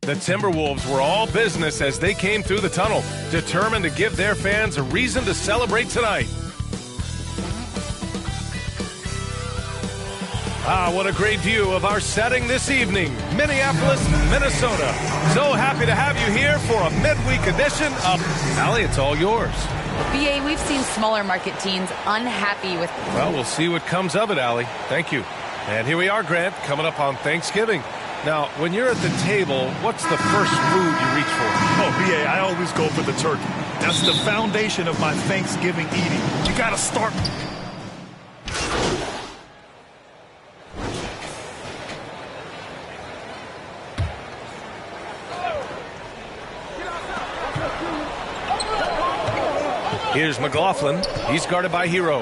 The Timberwolves were all business as they came through the tunnel, determined to give their fans a reason to celebrate tonight. What a great view of our setting this evening, Minneapolis, Minnesota. So happy to have you here for a midweek edition of Allie, it's all yours. BA, we've seen smaller market teams unhappy with... Well, we'll see what comes of it, Allie. Thank you. And here we are, Grant, coming up on Thanksgiving. Now, when you're at the table, what's the first food you reach for? Oh, BA, I always go for the turkey. That's the foundation of my Thanksgiving eating. You gotta start... Here's McLaughlin. He's guarded by Hero.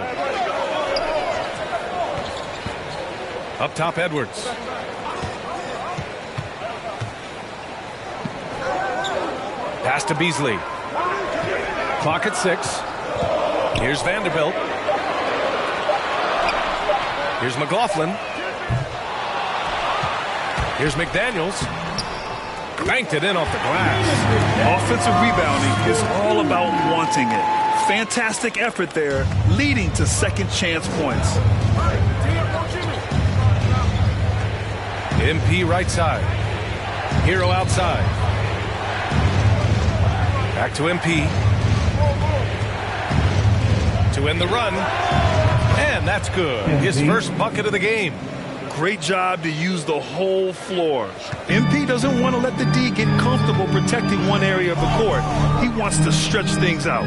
Up top, Edwards. Pass to Beasley. Clock at 6. Here's Vanderbilt. Here's McLaughlin. Here's McDaniels. Banked it in off the glass. Offensive rebounding is all about wanting it. Fantastic effort there, leading to second chance points. MP right side. Hero outside. Back to MP. To end the run. And that's good. His first bucket of the game. Great job to use the whole floor. MP doesn't want to let the D get comfortable protecting one area of the court. He wants to stretch things out.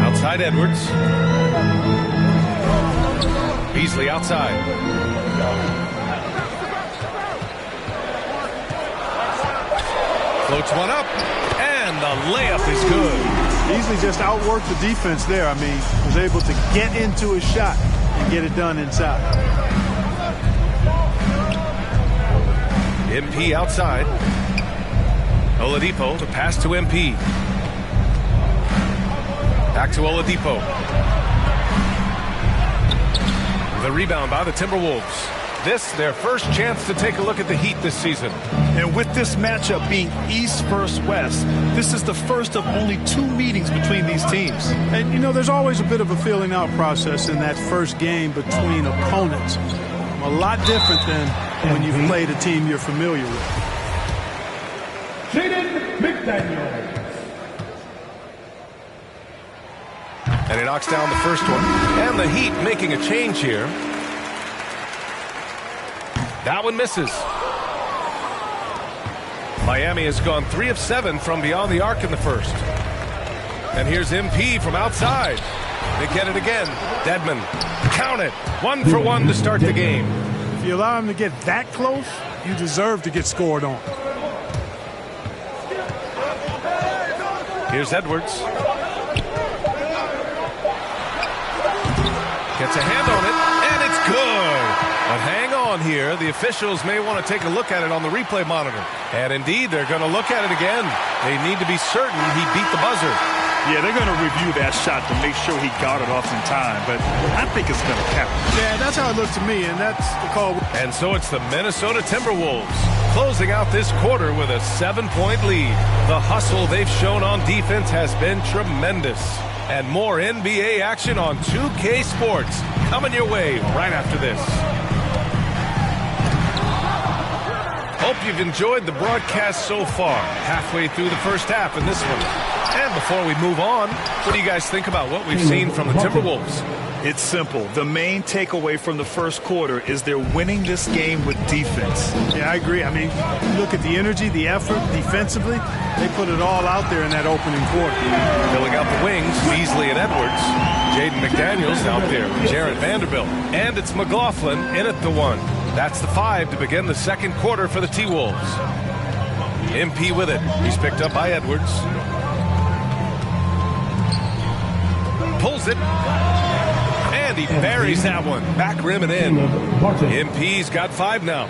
Outside Edwards. Beasley outside. Floats one up, and the layup is good. Beasley just outworked the defense there. I mean, was able to get into his shot and get it done inside. MP outside. Oladipo, the pass to MP. Back to Oladipo. The rebound by the Timberwolves. This, their first chance to take a look at the Heat this season. And with this matchup being East versus West, this is the first of only 2 meetings between these teams. And, you know, there's always a bit of a filling out process in that first game between opponents. A lot different than when you've played a team you're familiar with. McDaniels. And he knocks down the first one. And the Heat making a change here. That one misses. Miami has gone 3 of 7 from beyond the arc in the first. And here's MP from outside. They get it again. Dedmon. Count it. 1 for 1 to start the game. If you allow him to get that close, you deserve to get scored on. Here's Edwards. Gets a hand on it, and it's good. But hang on here. The officials may want to take a look at it on the replay monitor. And indeed, they're going to look at it again. They need to be certain he beat the buzzer. Yeah, they're going to review that shot to make sure he got it off in time, but I think it's going to count. Yeah, that's how it looked to me, and that's the call. And so it's the Minnesota Timberwolves closing out this quarter with a 7-point lead. The hustle they've shown on defense has been tremendous. And more NBA action on 2K Sports coming your way right after this. Hope you've enjoyed the broadcast so far. Halfway through the first half in this one. And before we move on, what do you guys think about what we've seen from the Timberwolves? It's simple. The main takeaway from the first quarter is they're winning this game with defense. Yeah, I agree. I mean, look at the energy, the effort defensively. They put it all out there in that opening quarter. Filling out the wings, Beasley and Edwards. Jaden McDaniels out there with Jarrett Vanderbilt. And it's McLaughlin in at the 1. That's the 5 to begin the second quarter for the T-Wolves. MP with it. He's picked up by Edwards. Pulls it. And he buries that one. Back rim and in. MP's got 5 now.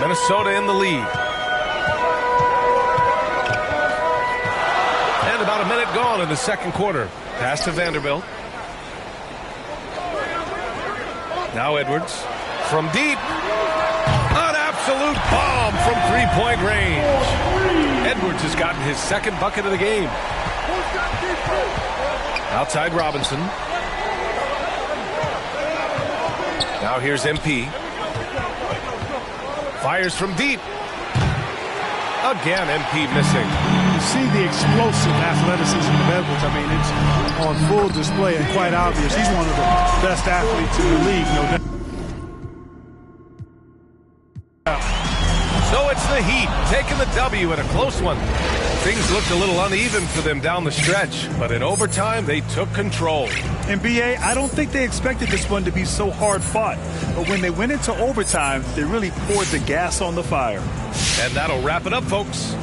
Minnesota in the lead. And about a minute gone in the second quarter. Pass to Vanderbilt. Now Edwards. From deep. An Absolute bomb from three-point range. Edwards has gotten his second bucket of the game. Outside Robinson. Now here's MP. Fires from deep. Again, MP missing. You see the explosive athleticism of Edwards. I mean, it's on full display and quite obvious. He's one of the best athletes in the league, no doubt. So it's the Heat taking the W in a close one. Things looked a little uneven for them down the stretch, but in overtime, they took control. NBA, I don't think they expected this one to be so hard fought. But when they went into overtime, they really poured the gas on the fire. And that'll wrap it up, folks.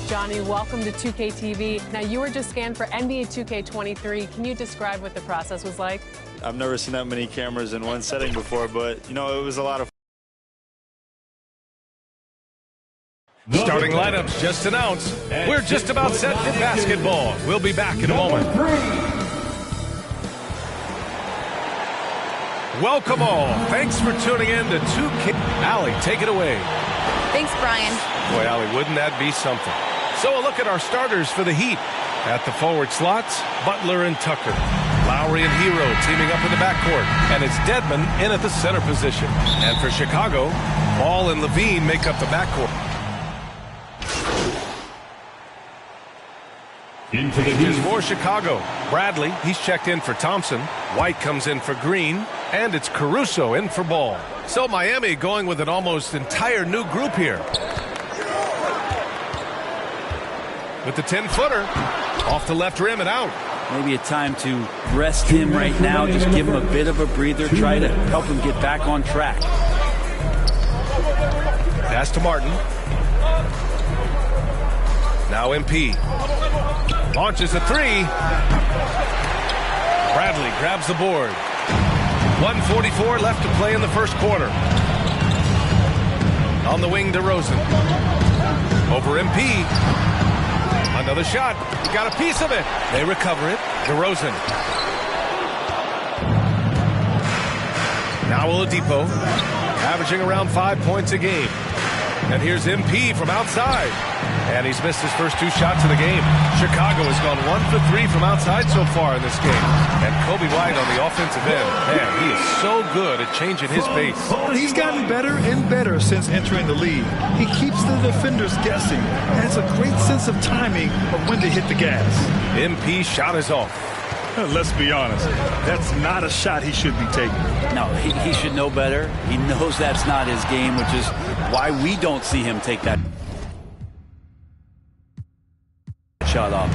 Johnny, welcome to 2K TV. Now, you were just scanned for NBA 2K23. Can you describe what the process was like? I've never seen that many cameras in one setting before, but, you know, it was a lot of fun. Starting lineups just announced. We're just about set for basketball. We'll be back in a moment. Welcome all. Thanks for tuning in to 2K. Allie, take it away. Thanks, Brian. Boy, Allie, wouldn't that be something? So a look at our starters for the Heat. At the forward slots, Butler and Tucker. Lowry and Hero teaming up in the backcourt. And it's Dedmon in at the center position. And for Chicago, Ball and Levine make up the backcourt. Into the Heat for Chicago. Bradley, he's checked in for Thompson. White comes in for Green. And it's Caruso in for Ball. So Miami going with an almost entire new group here. With the 10-footer off the left rim and out. Maybe a time to rest him right now. Just give him a bit of a breather. Try to help him get back on track. Pass to Martin. Now MP. Launches a three. Bradley grabs the board. 1:44 left to play in the first quarter. On the wing, DeRozan. Over MP. Another shot. He got a piece of it. They recover it. DeRozan. Now Oladipo, averaging around 5 points a game. And here's MP from outside. And he's missed his first 2 shots of the game. Chicago has gone 1 for 3 from outside so far in this game. And Kobe White on the offensive end. Man, he is so good at changing his pace. He's gotten better and better since entering the league. He keeps the defenders guessing and has a great sense of timing of when to hit the gas. MP shot is off. Let's be honest, that's not a shot he should be taking. No, he should know better. He knows that's not his game, which is why we don't see him take that shot off.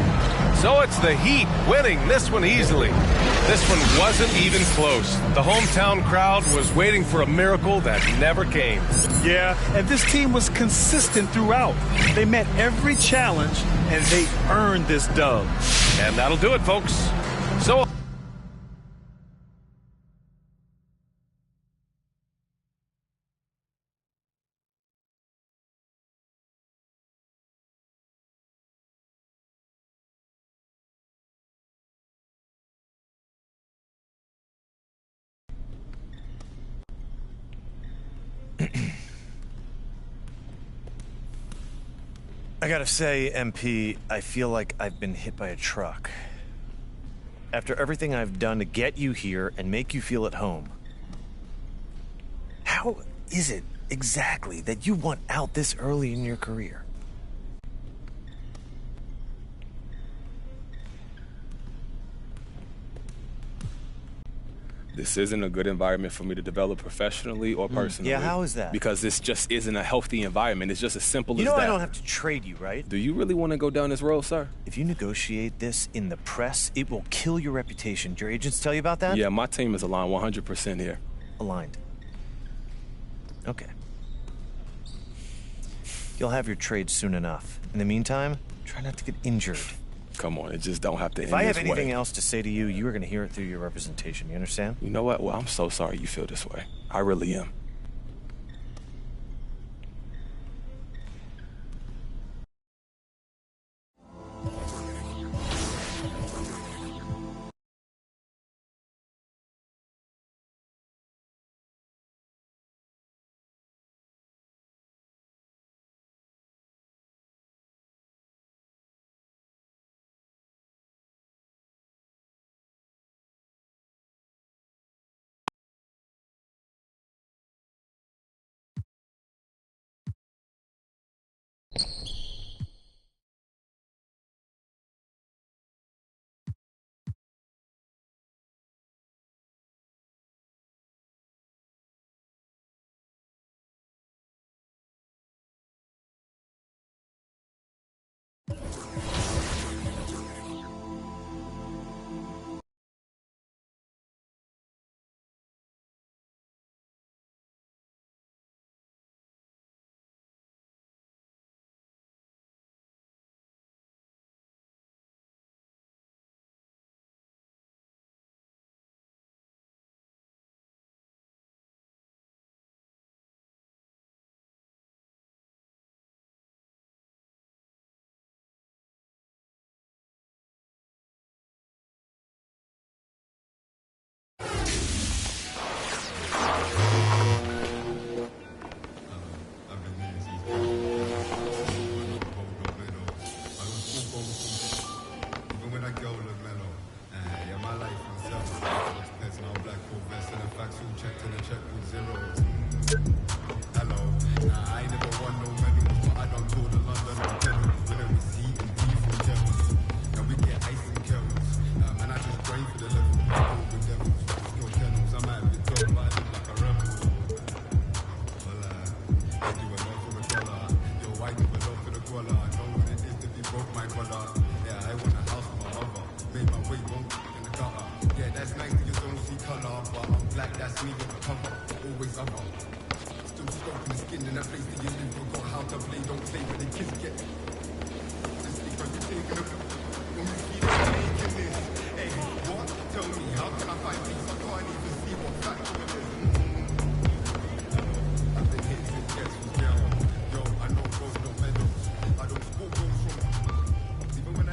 So it's the Heat winning this one easily. This one wasn't even close. The hometown crowd was waiting for a miracle that never came. Yeah, and this team was consistent throughout. They met every challenge, and they earned this dub. And that'll do it, folks. So I gotta say, MP, I feel like I've been hit by a truck. After everything I've done to get you here and make you feel at home, how is it exactly that you want out this early in your career? This isn't a good environment for me to develop professionally or personally. Yeah, how is that? Because this just isn't a healthy environment. It's just as simple as that. You know I don't have to trade you, right? Do you really want to go down this road, sir? If you negotiate this in the press, it will kill your reputation. Your agents tell you about that? Yeah, my team is aligned 100% here. Aligned. Okay. You'll have your trade soon enough. In the meantime, try not to get injured. Come on, it just don't have to end If I have this anything way. else to say to you, you are going to hear it through your representation. You understand? You know what? Well, I'm so sorry you feel this way. I really am.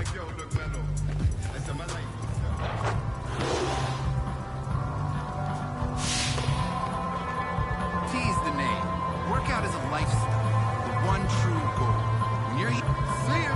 T is the name. Workout is a lifestyle. The one true goal. When you're here, see ya.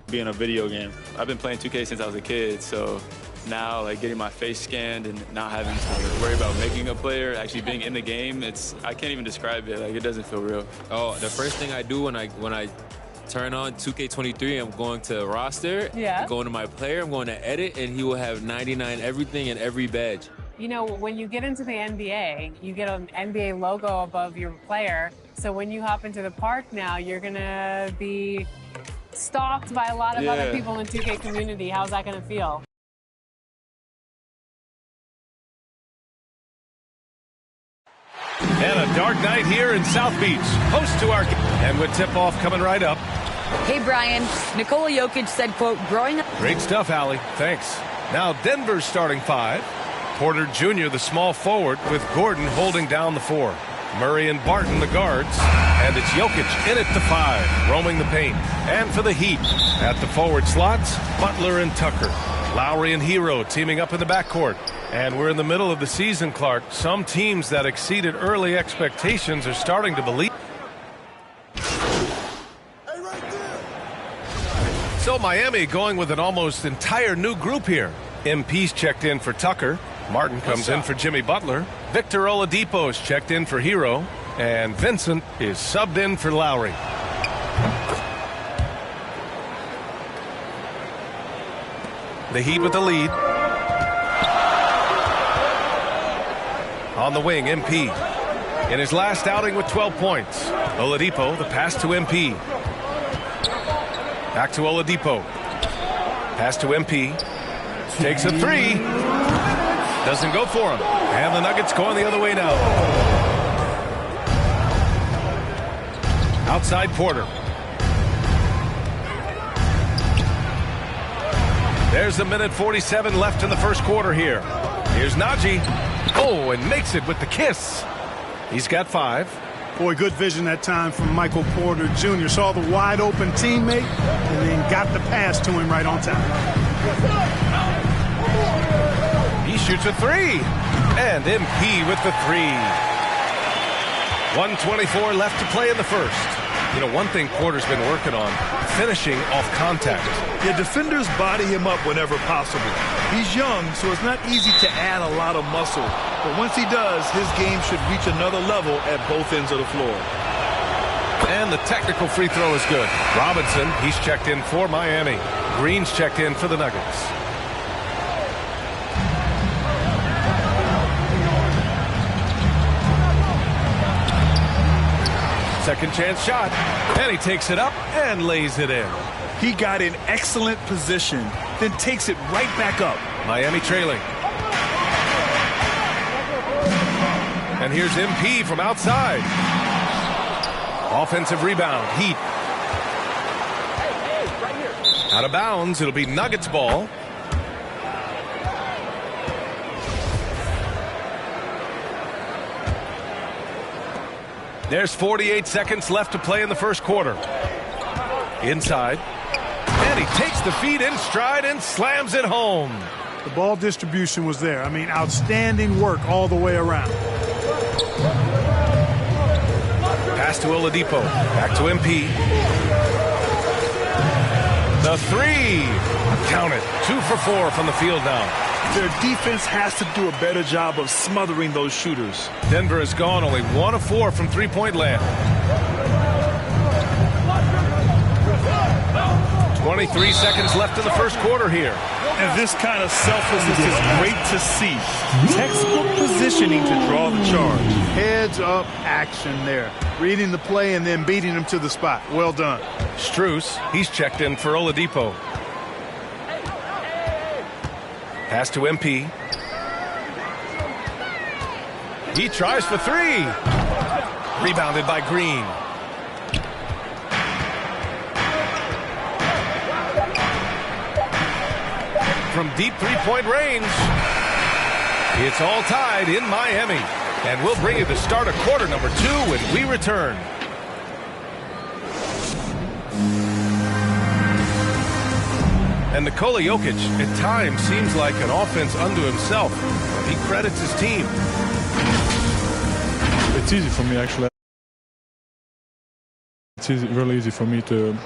being a video game. I've been playing 2K since I was a kid, so now like getting my face scanned and not having to worry about making a player, actually being in the game, I can't even describe it. Like, it doesn't feel real. Oh, the first thing I do when I turn on 2K23, I'm going to roster, I'm going to my player, I'm going to edit, and he will have 99 everything and every badge. You know, when you get into the NBA, you get an NBA logo above your player. So when you hop into the park now, you're going to be stalked by a lot of other people in the 2K community. How's that going to feel? And a dark night here in South Beach, host to our and with tip-off coming right up. Hey, Brian. Nikola Jokic said, quote, growing up. Great stuff, Allie. Thanks. Now Denver's starting 5. Porter Jr., the small forward, with Gordon holding down the 4. Murray and Barton, the guards. And it's Jokic in at the 5, roaming the paint. And for the Heat, at the forward slots, Butler and Tucker. Lowry and Hero teaming up in the backcourt. And we're in the middle of the season, Clark. Some teams that exceeded early expectations are starting to believe. So Miami going with an almost entire new group here. MP's checked in for Tucker. Martin comes in for Jimmy Butler. Victor Oladipo's checked in for Hero. And Vincent is subbed in for Lowry. The Heat with the lead. On the wing, MP. In his last outing with 12 points. Oladipo, the pass to MP. Back to Oladipo. Pass to MP. Takes a 3. Doesn't go for him. And the Nuggets going the other way now. Outside Porter. There's a minute 47 left in the first quarter here. Here's Najee. Oh, and makes it with the kiss. He's got 5. Boy, good vision that time from Michael Porter Jr. Saw the wide open teammate and then got the pass to him right on time. He shoots a 3. And MP with the 3. 1:24 left to play in the first. You know, one thing Porter's been working on, finishing off contact. Yeah, defenders body him up whenever possible. He's young, so it's not easy to add a lot of muscle. But once he does, his game should reach another level at both ends of the floor. And the technical free throw is good. Robinson, he's checked in for Miami. Green's checked in for the Nuggets. Second chance shot. And he takes it up and lays it in. He got in excellent position, then takes it right back up. Miami trailing. And here's MP from outside. Offensive rebound. Heat. Out of bounds. It'll be Nuggets ball. There's 48 seconds left to play in the first quarter. Inside. And he takes the feed in stride and slams it home. The ball distribution was there. I mean, outstanding work all the way around. Pass to Oladipo. Back to MP. The 3. Count it. 2 for 4 from the field now. Their defense has to do a better job of smothering those shooters. Denver has gone only 1 of 4 from three-point land. 23 seconds left in the first quarter here. And this kind of selflessness is great to see. Textbook positioning to draw the charge. Heads up action there. Reading the play and then beating him to the spot. Well done. Strus, he's checked in for Oladipo. Pass to MP. He tries for 3. Rebounded by Green. From deep three-point range. It's all tied in Miami. And we'll bring you the start of quarter number 2 when we return. And Nikola Jokic, at times, seems like an offense unto himself. He credits his team. It's easy for me, actually. It's really easy for me to...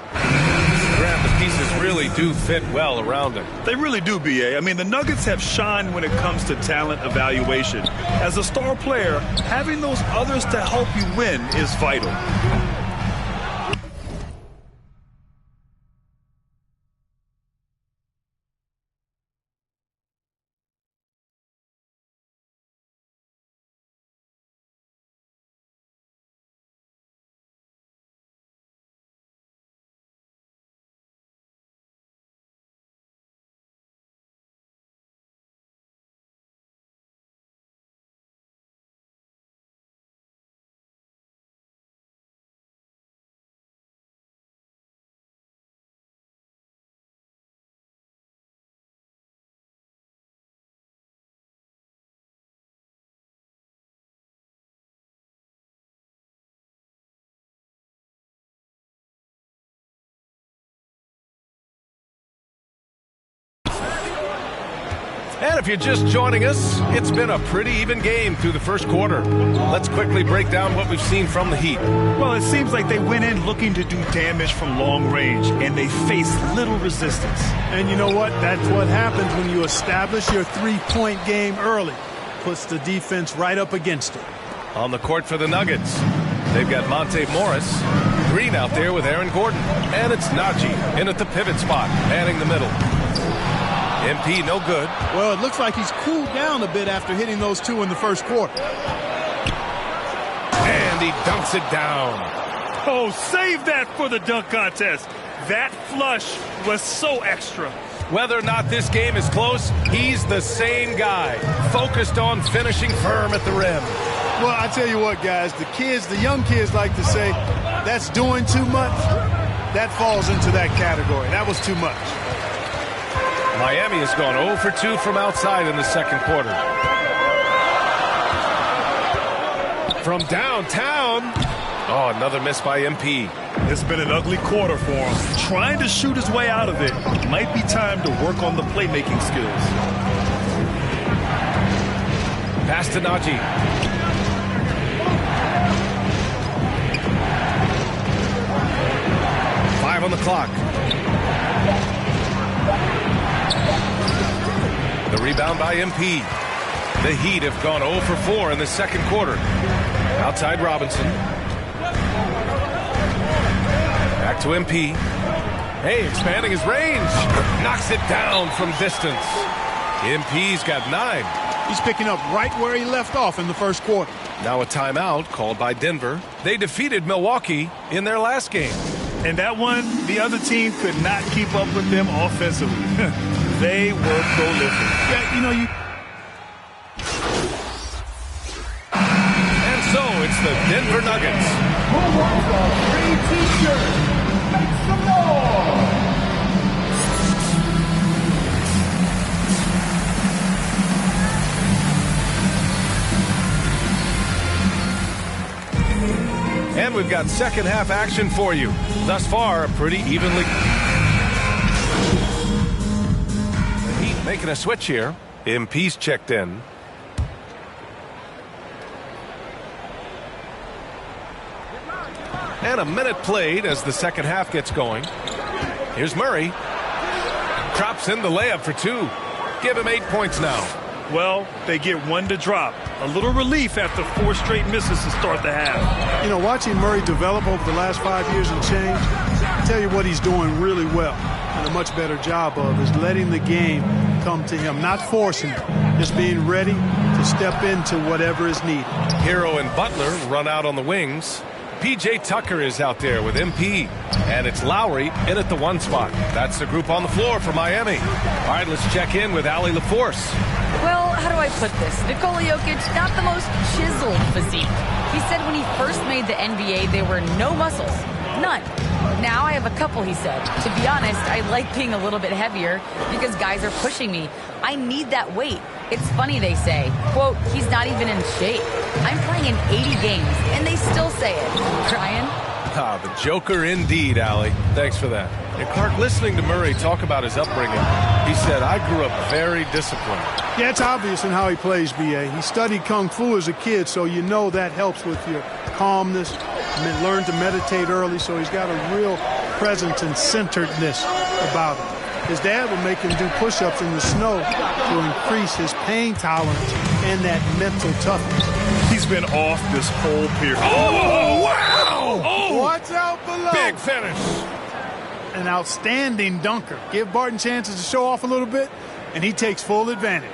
Graham And the pieces really do fit well around him. They really do, B.A. I mean, the Nuggets have shined when it comes to talent evaluation. As a star player, having those others to help you win is vital. And if you're just joining us, it's been a pretty even game through the first quarter. Let's quickly break down what we've seen from the Heat. Well, it seems like they went in looking to do damage from long range, and they faced little resistance. And you know what? That's what happens when you establish your three-point game early. Puts the defense right up against it. On the court for the Nuggets, they've got Monte Morris, Green out there with Aaron Gordon. And it's Najee in at the pivot spot, manning the middle. MP no good. Well, it looks like he's cooled down a bit after hitting those two in the first quarter. And he dunks it down. Oh, save that for the dunk contest. That flush was so extra. Whether or not this game is close, he's the same guy, focused on finishing firm at the rim. Well, I tell you what, guys, the young kids like to say, that's doing too much. That falls into that category. That was too much. Miami has gone 0 for 2 from outside in the second quarter. From downtown. Oh, another miss by MP. It's been an ugly quarter for him. Trying to shoot his way out of it. Might be time to work on the playmaking skills. Pass to Najee. Five on the clock. The rebound by MP. The Heat have gone 0 for 4 in the second quarter. Outside Robinson. Back to MP. Hey, expanding his range. Knocks it down from distance. MP's got 9. He's picking up right where he left off in the first quarter. Now a timeout called by Denver. They defeated Milwaukee in their last game. And that one, the other team could not keep up with them offensively. They were prolific. Yeah, you know, And so it's the Denver Nuggets. Who wants a free t-shirt? Make some noise! And we've got second half action for you. Thus far, pretty evenly. The Heat making a switch here. MP's checked in. And a minute played as the second half gets going. Here's Murray. Drops in the layup for 2. Give him 8 points now. Well, they get one to drop. A little relief after 4 straight misses to start the half. You know, watching Murray develop over the last 5 years and change, I tell you what he's doing really well and a much better job of is letting the game come to him, not forcing it, just being ready to step into whatever is needed. Hero and Butler run out on the wings. P.J. Tucker is out there with MP. And it's Lowry in at the 1 spot. That's the group on the floor for Miami. All right, let's check in with Allie LaForce. Well, how do I put this? Nikola Jokic, not the most chiseled physique. He said when he first made the NBA, there were no muscles. None. Now I have a couple, he said. To be honest, I like being a little bit heavier because guys are pushing me. I need that weight. It's funny they say, quote, he's not even in shape. I'm playing in 80 games, and they still say it. Brian? Ah, the Joker indeed, Allie. Thanks for that. And Clark, listening to Murray talk about his upbringing, he said, I grew up very disciplined. Yeah, it's obvious in how he plays, B.A. He studied Kung Fu as a kid, so you know that helps with your calmness. Learned to meditate early, so he's got a real presence and centeredness about him. His dad would make him do push-ups in the snow to increase his pain tolerance and that mental toughness. He's been off this whole period. Oh, wow! Oh, watch out below. Big finish. An outstanding dunker. Give Barton chances to show off a little bit, and he takes full advantage.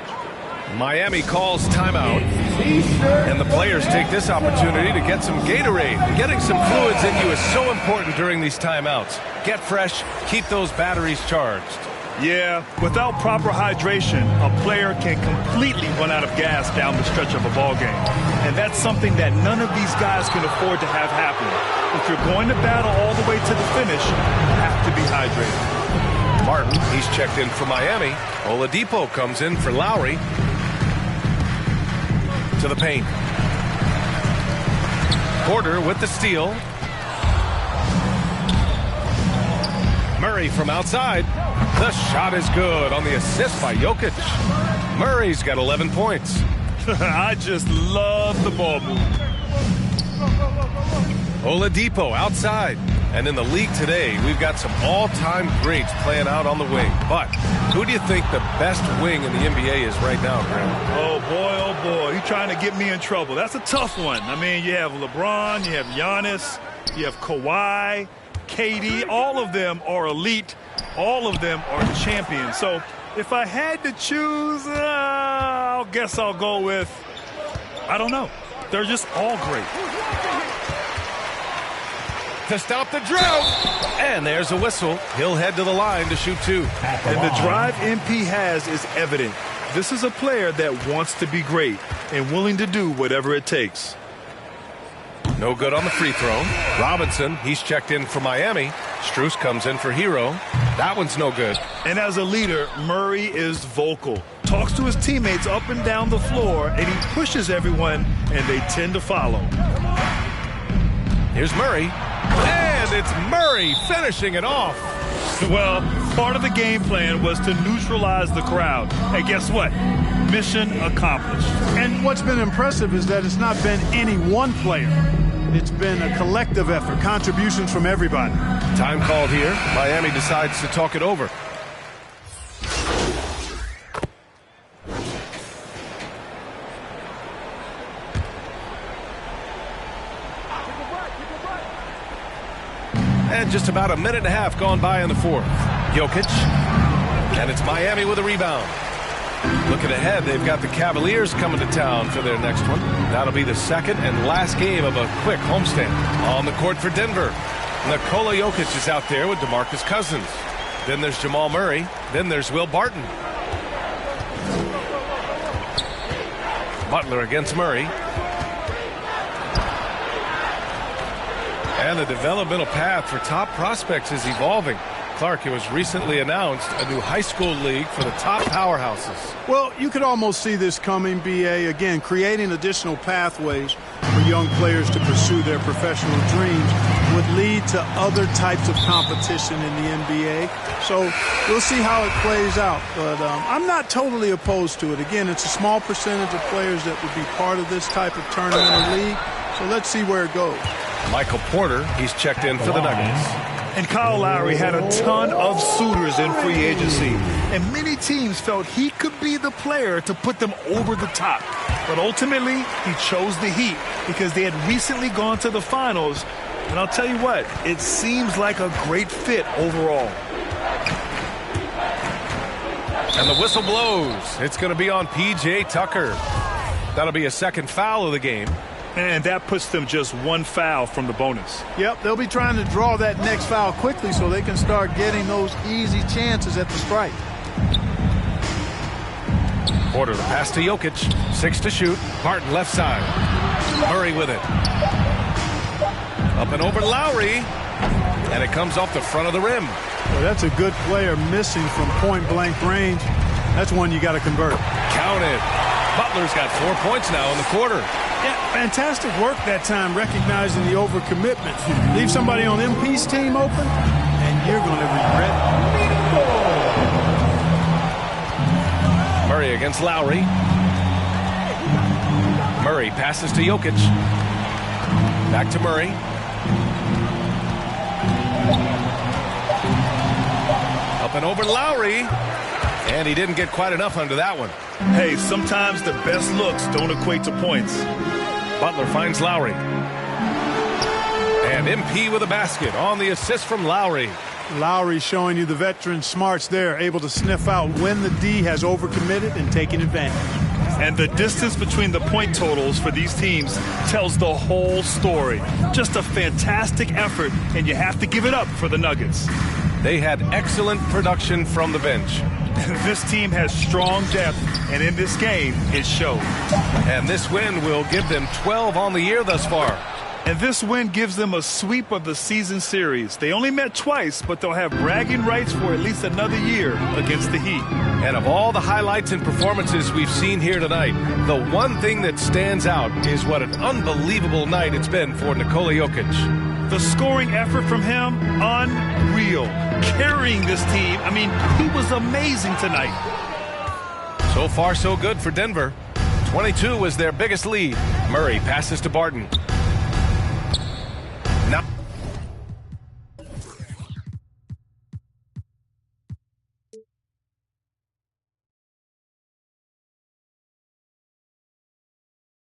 Miami calls timeout, and the players take this opportunity to get some Gatorade. Getting some fluids in you is so important during these timeouts. Get fresh, keep those batteries charged. Yeah, without proper hydration, a player can completely run out of gas down the stretch of a ball game. And that's something that none of these guys can afford to have happen. If you're going to battle all the way to the finish, you have to be hydrated. Martin, he's checked in for Miami. Oladipo comes in for Lowry. To the paint. Porter with the steal. Murray from outside. The shot is good on the assist by Jokic. Murray's got 11 points. I just love the ball move. Oladipo outside. And in the league today, we've got some all-time greats playing out on the wing. But who do you think the best wing in the NBA is right now, Graham? Oh, boy, you're trying to get me in trouble. That's a tough one. I mean, you have LeBron, you have Giannis, you have Kawhi, KD. All of them are elite. All of them are champions. So if I had to choose, I guess I'll go with, I don't know. They're just all great. To stop the drought. And there's a whistle. He'll head to the line to shoot two. And the drive MP has is evident. This is a player that wants to be great and willing to do whatever it takes. No good on the free throw. Robinson, he's checked in for Miami. Strus comes in for Hero. That one's no good. And as a leader, Murray is vocal. Talks to his teammates up and down the floor, and he pushes everyone, and they tend to follow. Here's Murray. And it's Murray finishing it off. Well, part of the game plan was to neutralize the crowd. And guess what? Mission accomplished. And what's been impressive is that it's not been any one player. It's been a collective effort, contributions from everybody. Time called here. Miami decides to talk it over. And just about a minute and a half gone by in the fourth. Jokic. And it's Miami with a rebound. Looking ahead, they've got the Cavaliers coming to town for their next one. That'll be the second and last game of a quick homestand. On the court for Denver, Nikola Jokic is out there with DeMarcus Cousins. Then there's Jamal Murray. Then there's Will Barton. Butler against Murray. And the developmental path for top prospects is evolving. Clark, it was recently announced a new high school league for the top powerhouses. Well, you could almost see this coming, B.A. Again, creating additional pathways for young players to pursue their professional dreams would lead to other types of competition in the NBA. So we'll see how it plays out. But I'm not totally opposed to it. Again, it's a small percentage of players that would be part of this type of tournament or league. So let's see where it goes. Michael Porter, he's checked in for the Nuggets. And Kyle Lowry had a ton of suitors in free agency. And many teams felt he could be the player to put them over the top. But ultimately, he chose the Heat because they had recently gone to the finals. And I'll tell you what, it seems like a great fit overall. And the whistle blows. It's going to be on P.J. Tucker. That'll be a second foul of the game. And that puts them just one foul from the bonus. Yep, they'll be trying to draw that next foul quickly so they can start getting those easy chances at the strike. Porter, the pass to Jokic. 6 to shoot. Barton left side. Murray with it. Up and over Lowry. And it comes off the front of the rim. Well, that's a good player missing from point-blank range. That's one you got to convert. Counted. Butler's got 4 points now in the quarter. Yeah, fantastic work that time recognizing the overcommitment. Leave somebody on MP's team open, and you're going to regret it. Murray against Lowry. Murray passes to Jokic. Back to Murray. Up and over Lowry. And he didn't get quite enough under that one. Hey, sometimes the best looks don't equate to points. Butler finds Lowry. And MP with a basket on the assist from Lowry. Lowry showing you the veteran smarts there, able to sniff out when the D has overcommitted and taking advantage. And the distance between the point totals for these teams tells the whole story. Just a fantastic effort, and you have to give it up for the Nuggets. They had excellent production from the bench. This team has strong depth, and in this game, it showed. And this win will give them 12 on the year thus far. And this win gives them a sweep of the season series. They only met twice, but they'll have bragging rights for at least another year against the Heat. And of all the highlights and performances we've seen here tonight, the one thing that stands out is what an unbelievable night it's been for Nikola Jokic. The scoring effort from him, unreal. Carrying this team, I mean, he was amazing tonight. So far, so good for Denver. 22 was their biggest lead. Murray passes to Barton.